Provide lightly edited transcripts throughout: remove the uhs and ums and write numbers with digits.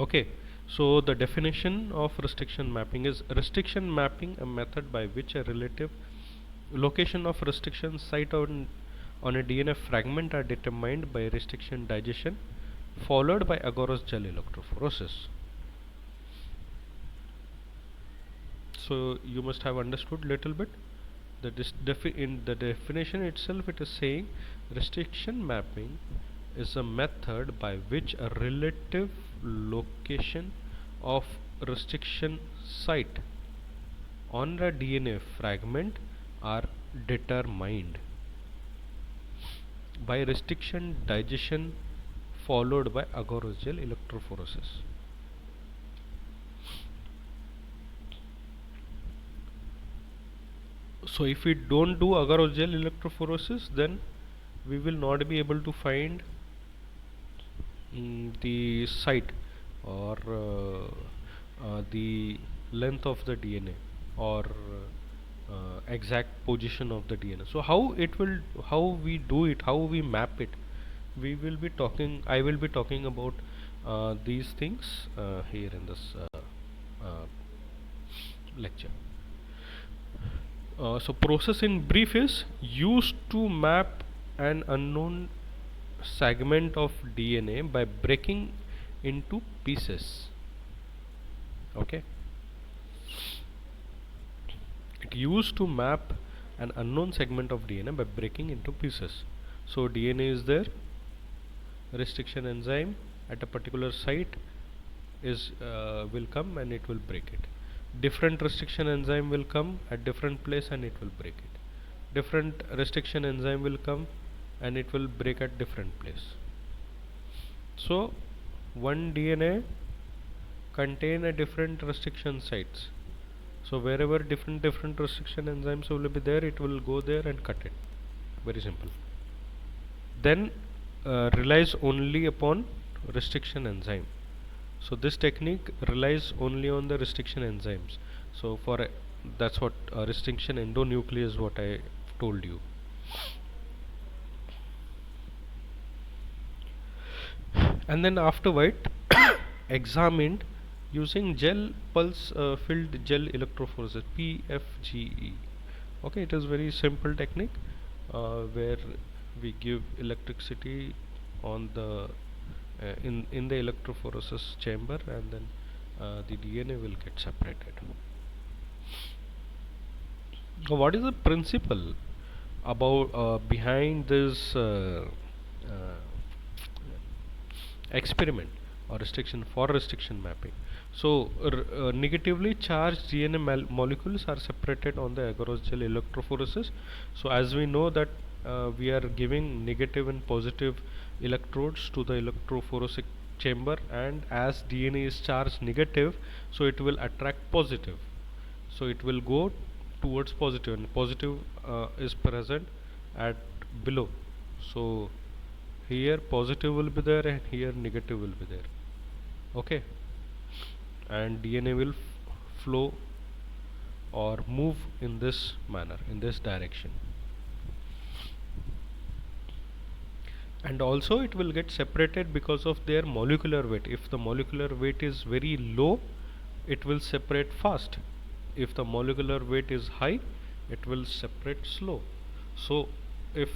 Okay, so the definition of restriction mapping is restriction mapping, a method by which a relative location of restriction site on a DNA fragment are determined by restriction digestion followed by agarose gel electrophoresis. So you must have understood little bit. In the definition itself, it is saying restriction mapping is a method by which a relative location of restriction site on a DNA fragment are determined by restriction digestion followed by agarose gel electrophoresis. So if we don't do agarose gel electrophoresis, then we will not be able to find the site or the length of the DNA or exact position of the DNA. So how we do it, how we map it, I will be talking about these things here in this lecture. So process in brief is used to map an unknown segment of DNA by breaking into pieces. Okay, it used to map an unknown segment of DNA by breaking into pieces. So DNA is there, restriction enzyme at a particular site is will come and it will break it. Different restriction enzyme will come at different place and it will break it. Different restriction enzyme will come and it will break at different place. So one DNA contain a different restriction sites. So wherever different restriction enzymes will be there, it will go there and cut it. Very simple. Then relies only upon restriction enzyme. So this technique relies only on the restriction enzymes. So that's what restriction endonuclease, what I told you. And then afterward examined using gel pulse filled gel electrophoresis, PFGE. Okay, it is very simple technique where we give electricity on the in the electrophoresis chamber, and then the DNA will get separated. So what is the principle about behind this experiment or restriction mapping? So negatively charged DNA molecules are separated on the agarose gel electrophoresis. So as we know that we are giving negative and positive electrodes to the electrophoretic chamber, and as DNA is charged negative, so it will attract positive, so it will go towards positive, and positive is present at below. So here positive will be there and here negative will be there. Okay, and DNA will flow or move in this manner, in this direction. And also it will get separated because of their molecular weight. If the molecular weight is very low, it will separate fast. If the molecular weight is high, it will separate slow. So if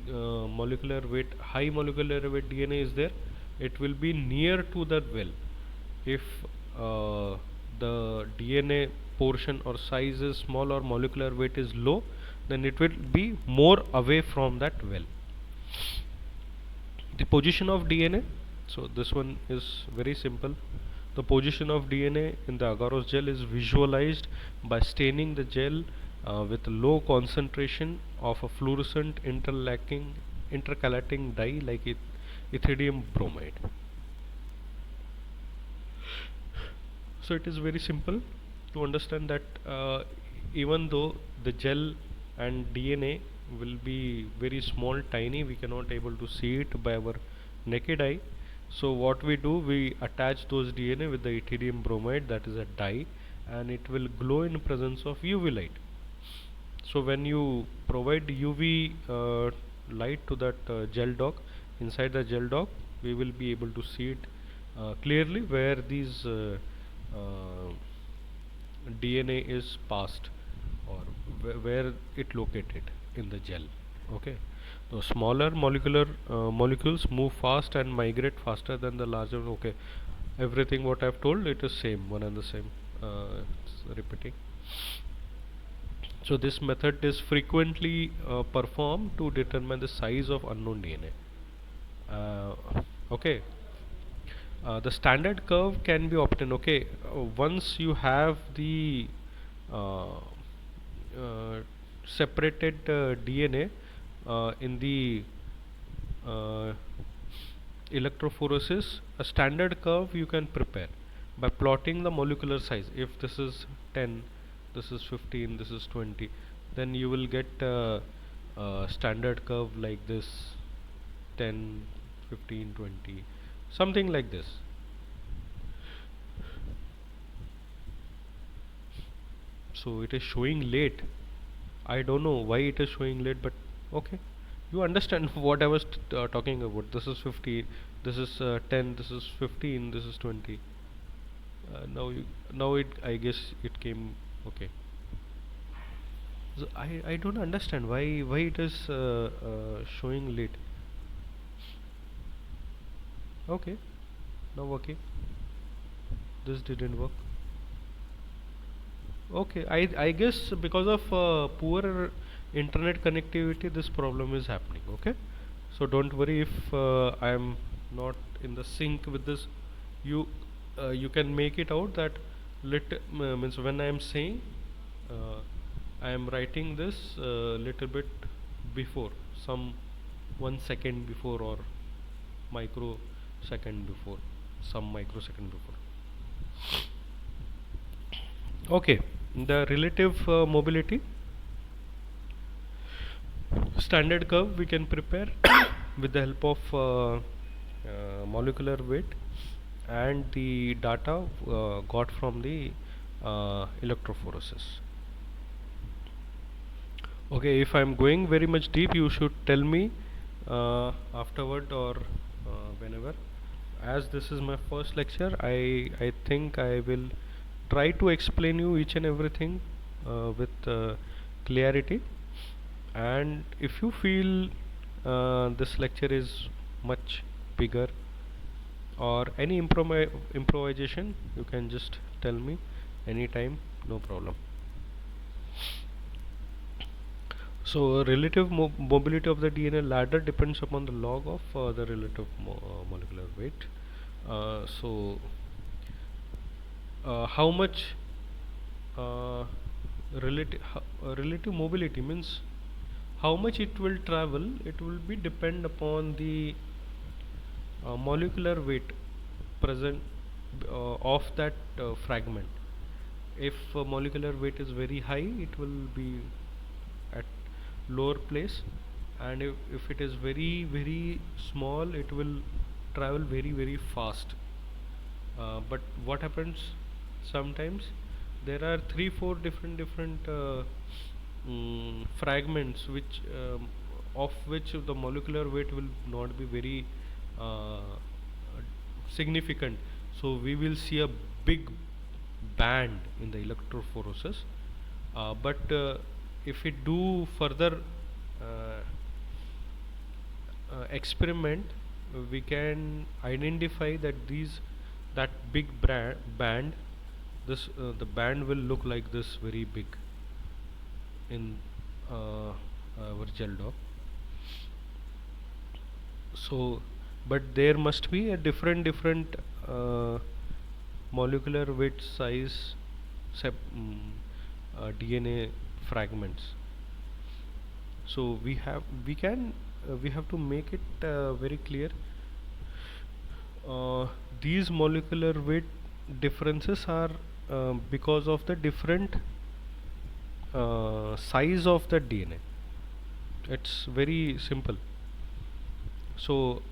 high molecular weight DNA is there, it will be near to that well. If the DNA portion or size is small or molecular weight is low, then it will be more away from that well. The position of DNA, so this one is very simple. The position of DNA in the agarose gel is visualized by staining the gel with low concentration of a fluorescent intercalating dye like ethidium bromide. So it is very simple to understand that even though the gel and DNA will be very small, tiny, we cannot able to see it by our naked eye. So what we do, we attach those DNA with the ethidium bromide, that is a dye, and it will glow in presence of UV light. So when you provide UV light to that gel dog, inside the gel dog we will be able to see it clearly where these DNA is passed, or where it located in the gel. Okay, so smaller molecules move fast and migrate faster than the larger. Okay, everything what I've told, it is same, one and the same. It's repeating. So this method is frequently performed to determine the size of unknown DNA. Okay, the standard curve can be obtained. Okay, once you have the uh, separated DNA in the uh, electrophoresis, a standard curve you can prepare by plotting the molecular size. If this is 10, this is 15, this is 20, then you will get a standard curve like this: 10, 15, 20, something like this. So it is showing late. I don't know why it is showing late, but okay, you understand what I was talking about. This is 15, this is 10, this is 15, this is 20. Now it, I guess it came okay. So I don't understand why it is showing late. Okay, now okay, this didn't work. Okay, I guess because of poor internet connectivity, this problem is happening. Okay, so don't worry if I am not in the sync with this. You you can make it out that means when I am saying uh, I am writing this little bit before, some 1 second before, or microsecond before, some microsecond before. Okay, the relative mobility standard curve we can prepare with the help of molecular weight and the data got from the electrophoresis. Okay, if I'm going very much deep, you should tell me afterward, or whenever. As this is my first lecture, I think I will try to explain you each and everything with clarity. And if you feel this lecture is much bigger, or any improvisation, you can just tell me anytime, no problem. So relative mobility of the DNA ladder depends upon the log of the relative molecular weight. So how much uh, relative mobility means how much it will travel. It will be depend upon the molecular weight present of that fragment. If molecular weight is very high, it will be at lower place, and if it is very small, it will travel very fast. But what happens sometimes, there are 3 4 different fragments which of which the molecular weight will not be very significant. So we will see a big band in the electrophoresis, but if we do further uh, experiment, we can identify that that big band, this the band will look like this, very big in our gel dog. So but there must be a different uh, molecular weight size DNA fragments. So we have to make it very clear. These molecular weight differences are because of the different size of the DNA. It's very simple. So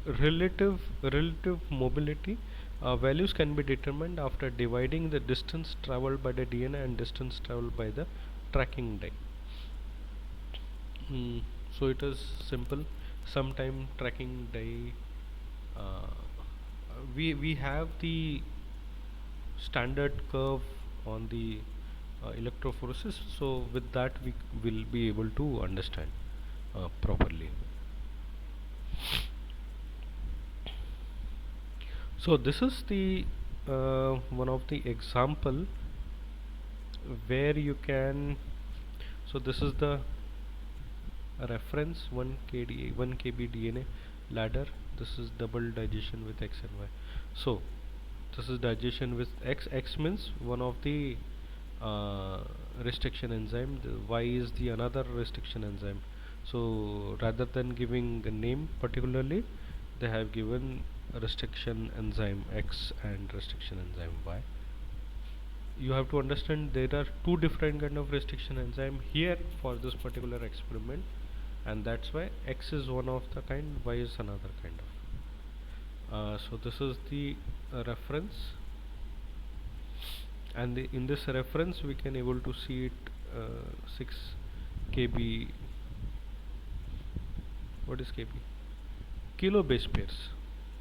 relative mobility values can be determined after dividing the distance traveled by the DNA and distance traveled by the tracking die. So it is simple. Sometime tracking die, uh, we have the standard curve on the electrophoresis, so with that we will be able to understand properly. So this is the one of the example where you can, so this is the reference 1 kb DNA ladder. This is double digestion with X and Y. So this is digestion with X means one of the restriction enzyme, the Y is the another restriction enzyme. So rather than giving a name particularly, they have given restriction enzyme X and restriction enzyme Y. You have to understand there are two different kind of restriction enzyme here for this particular experiment, and that's why X is one of the kind, Y is another kind of. So this is the reference, and in this reference we can able to see it 6 kb. What is kb? Kilo base pairs.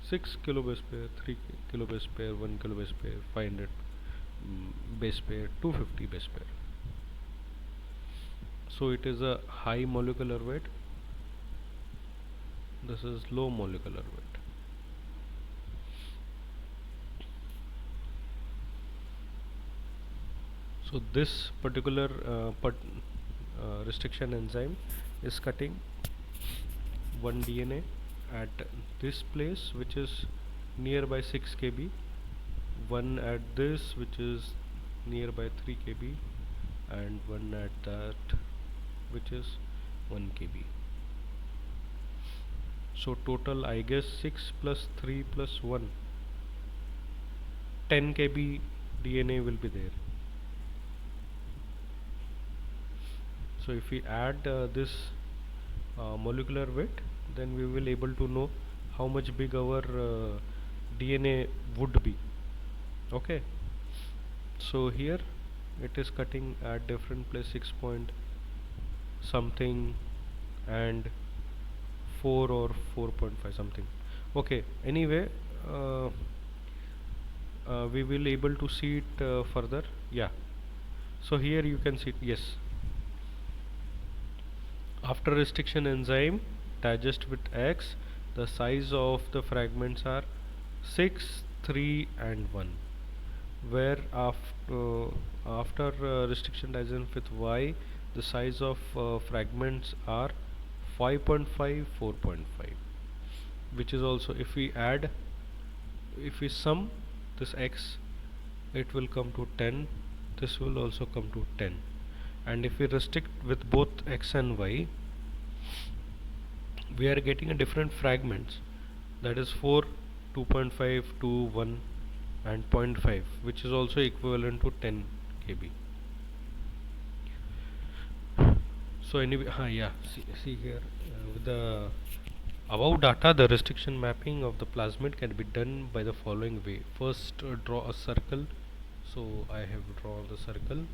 6 kilo base pair, 3 kilo base pair, 1 kilo base pair, 500 base pair, 250 base pair. So it is a high molecular weight, this is low molecular weight. So this particular restriction enzyme is cutting one DNA at this place which is nearby 6 kb, one at this which is nearby 3 kb, and one at that which is 1 kb. So total I guess 6 plus 3 plus 1, 10 kb DNA will be there. So if we add this molecular weight, then we will able to know how much big our DNA would be. Okay, so here it is cutting at different place 6 point something and 4 or 4.5 something. Okay, anyway we will able to see it further. Yeah, so here you can see it. Yes, after restriction enzyme digest with X, the size of the fragments are 6, 3 and 1, where after restriction digestion with Y, the size of fragments are 5.5, 4.5, which is also, if we add, if we sum this X, it will come to 10, this will also come to 10, and if we restrict with both X and Y, we are getting a different fragments, that is 4, 2.5, 2, 1 and 0.5, which is also equivalent to 10 kb. So anyway, yeah, see here with the above data, the restriction mapping of the plasmid can be done by the following way. First, draw a circle. So I have drawn the circle.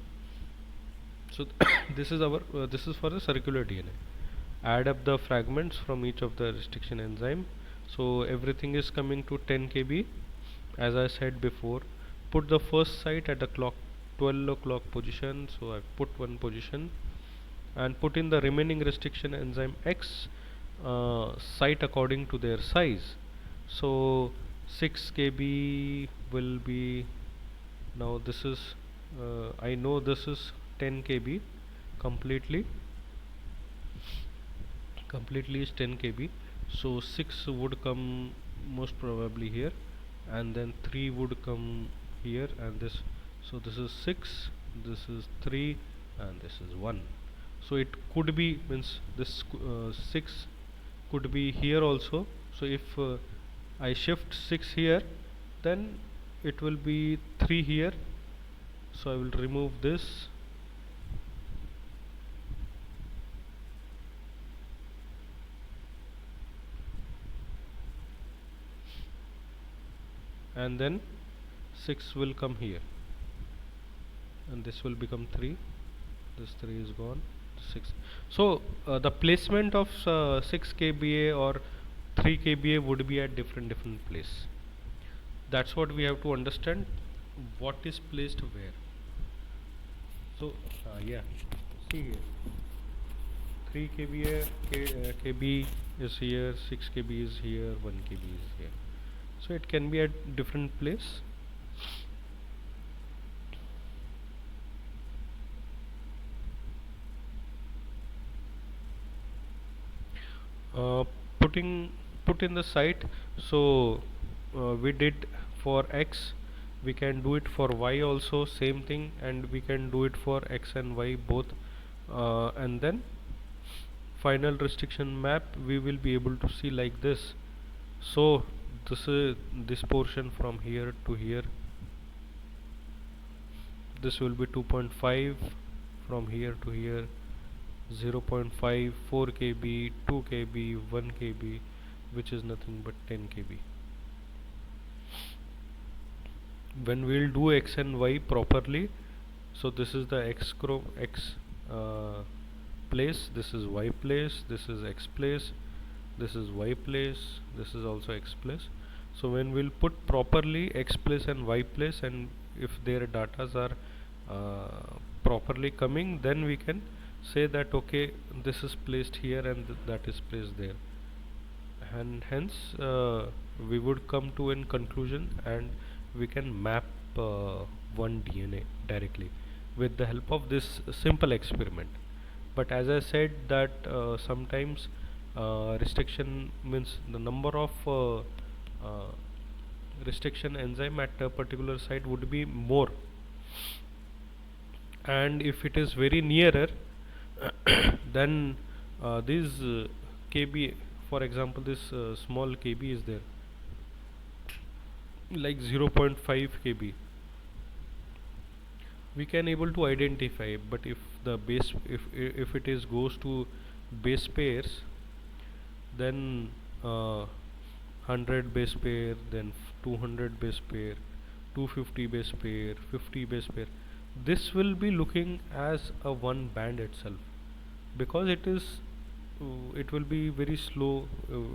So this is our this is for the circular DNA. Add up the fragments from each of the restriction enzyme. So everything is coming to 10 kb. As I said before, put the first site at the clock 12 o'clock position. So I put one position and put in the remaining restriction enzyme X site according to their size. So 6 kb will be, now this is I know this is 10 kb completely is 10 kb, so 6 would come most probably here, and then 3 would come here, and this, so this is 6, this is 3 and this is 1. So it could be, means this 6 could be here also. So if I shift 6 here, then it will be 3 here, so I will remove this, and then 6 will come here, and this will become 3, this 3 is gone, 6. So the placement of 6 kBA or 3 kBA would be at different place. That's what we have to understand, what is placed where. So yeah, see here, 3 kb kb is here, 6 kb is here, 1 kb is here. So it can be at different place. uh, putting put in the site. So we did for x, we can do it for y also, same thing, and we can do it for x and y both, and then final restriction map we will be able to see like this. So this is this portion from here to here, this will be 2.5, from here to here 0.5, 4 kb, 2 kb, 1 kb, which is nothing but 10 kb. When we'll do x and y properly, so this is the x place, this is y place, this is x place, this is y place, this is also x place. So when we'll put properly x place and y place, and if their datas are properly coming, then we can say that okay, this is placed here and that is placed there, and hence we would come to a conclusion, and we can map one DNA directly with the help of this simple experiment. But as I said that sometimes restriction means the number of restriction enzyme at a particular site would be more, and if it is very nearer then this kb, for example this small kb is there, like 0.5 kb, we can able to identify. But if the base, if it is goes to base pairs, then 100 base pair, then 200 base pair, 250 base pair, 50 base pair, this will be looking as a one band itself, because it is it will be very slow,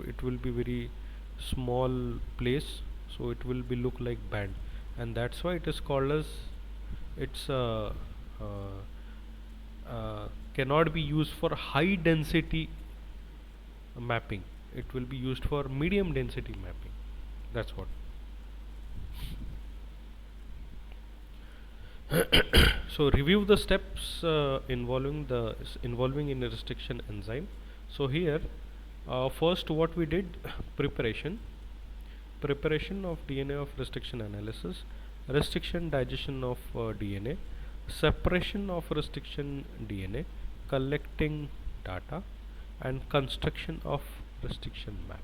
it will be very small place, so it will be look like band, and that's why it is called as, it's cannot be used for high density mapping, it will be used for medium density mapping. That's what. So review the steps involving in a restriction enzyme. So here first what we did, preparation of DNA of restriction analysis, restriction digestion of DNA, separation of restriction DNA, collecting data, and construction of restriction map.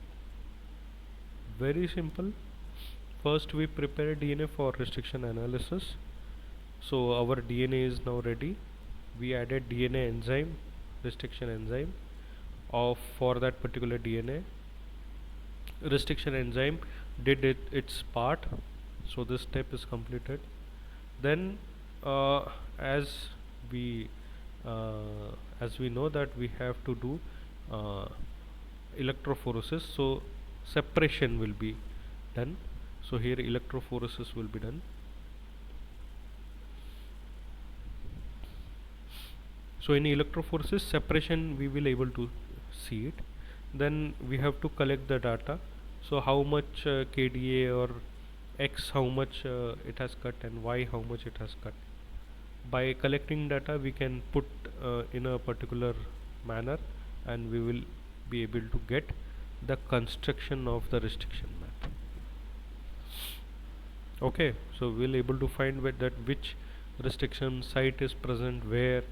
Very simple. First we prepare DNA for restriction analysis. So our DNA is now ready. We added DNA enzyme, restriction enzyme of for that particular DNA. Restriction enzyme did its part, so this step is completed. Then as we know that we have to do electrophoresis, so separation will be done. So here electrophoresis will be done. So in electrophoresis separation we will able to see it. Then we have to collect the data, so how much KDA or X how much it has cut, and Y how much it has cut. By collecting data we can put in a particular manner, and we will be able to get the construction of the restriction map. Okay, so we'll able to find that which restriction site is present where,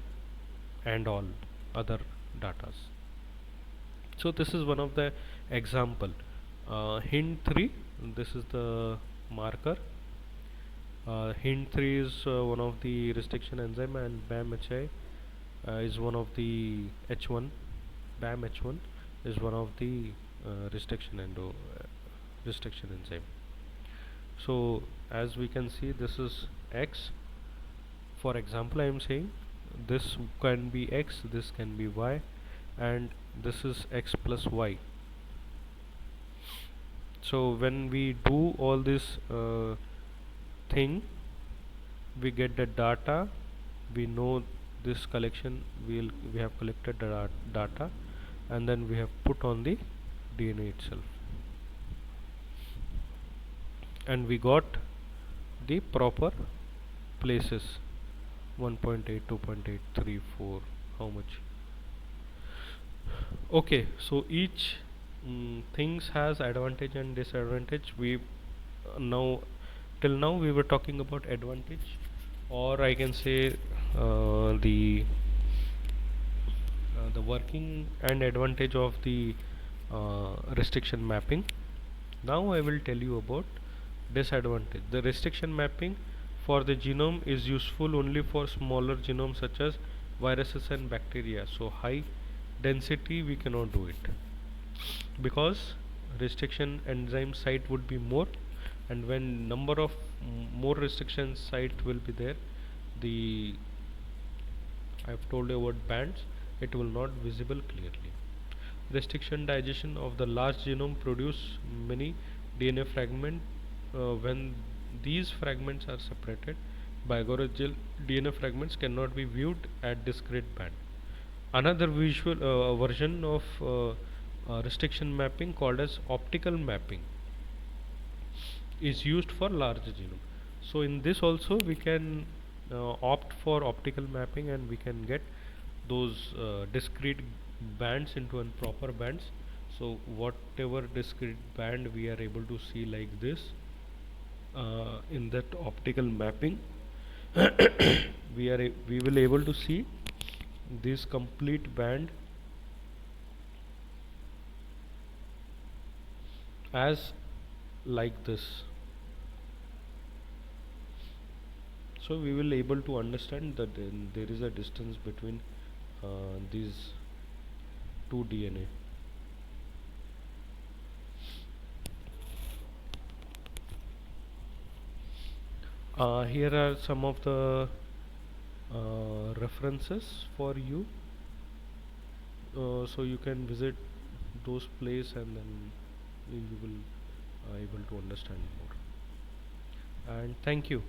and all other datas. So this is one of the example. Hint 3, this is the marker. Hint 3 is one of the restriction enzyme, and BAM-HI is one of the H1. BAM-H1 is one of the restriction enzyme. So as we can see, this is X. For example, I am saying this can be X, this can be Y, and this is X plus Y. So when we do all this thing, we get the data. We know this collection, we have collected the data, and then we have put on the DNA itself, and we got the proper places: 1.8, 2.8, 3, 4, how much. Okay, so each things has advantage and disadvantage. We now till now we were talking about advantage, or I can say the working and advantage of the restriction mapping. Now I will tell you about disadvantage. The restriction mapping for the genome is useful only for smaller genomes such as viruses and bacteria. So high density we cannot do it, because restriction enzyme site would be more, and when number of more restriction site will be there, the I have told you about bands, it will not visible clearly. Restriction digestion of the large genome produce many DNA fragments. When these fragments are separated by agarose, DNA fragments cannot be viewed at discrete band. Another visual version of restriction mapping, called as optical mapping, is used for large genome. So in this also we can opt for optical mapping, and we can get those discrete bands into an proper bands. So whatever discrete band we are able to see like this in that optical mapping, we will able to see this complete band as like this. So we will able to understand that there is a distance between these two DNA. Here are some of the references for you, so you can visit those places, and then you will able to understand more. And thank you.